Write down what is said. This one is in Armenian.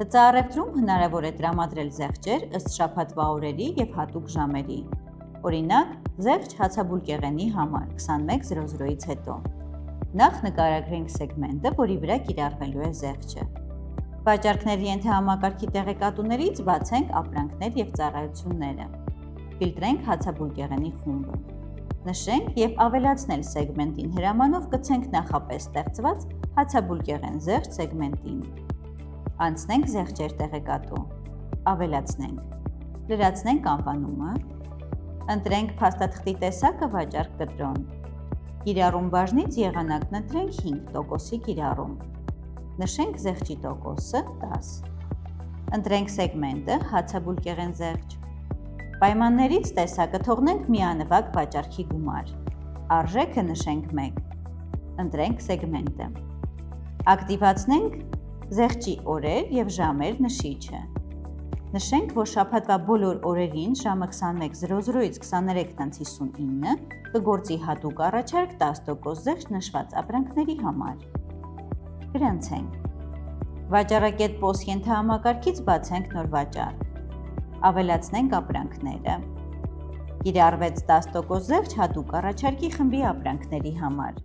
Լծարևտրում հնարավոր է տրամադրել զեղչեր ըստ շաբաթվա օրերի և հատուկ ժամերի։ Օրինակ, զեղչ հացաբուլկեղենի համար 21:00-ից հետո։ Նախ նկարագրենք սեգմենտը, որի վրա կիրառվելու է զեղչը։ Վաճառքների ենթահամակարգի տեղեկատուներից բացենք ապրանքներ և ծառայությունները։ Ֆիլտրենք հացաբուլկեղենի խումբը։ Նշենք և ավելացնել սեգմենտին հրամանով գցենք նախապես ստեղծված հացաբուլկեղեն զեղչ սեգմենտին։ Անցնենք զեղչեր տեղեկատու։ Ավելացնենք։ Լրացնենք անվանումը։ Ընտրենք փաստաթղթի տեսակը վաճառք կտրոն։ Կիրառում բաժնից եղանակն ընտրենք 5% կիրառում։ Նշենք զեղչի տոկոսը 10։ Ընտրենք սեգմենտը հացաբուլկեղեն զեղչ։ Պայմաններից տեսակը թողնենք միանվագ վաճառքի գումար։ Արժեքը նշենք 1։ Ընտրենք սեգմենտը։ Ակտիվացնենք զեղչի օրեր և ժամեր նշիչը։ Նշենք, որ շաբաթվա բոլոր օրերին ժամը 21:00-ից 23:59 կգործի հատուկ առաջարկ 10% զեղչ նշված ապրանքների համար։ Գրանցենք։ Վաճառակետ.POS ենթահամակարգից բացենք նոր վաճառք։ Ավելացնենք ապրանքները։ Կիրառվեց 10% զեղչ հատուկ առաջարկի խմբի ապրանքների համար։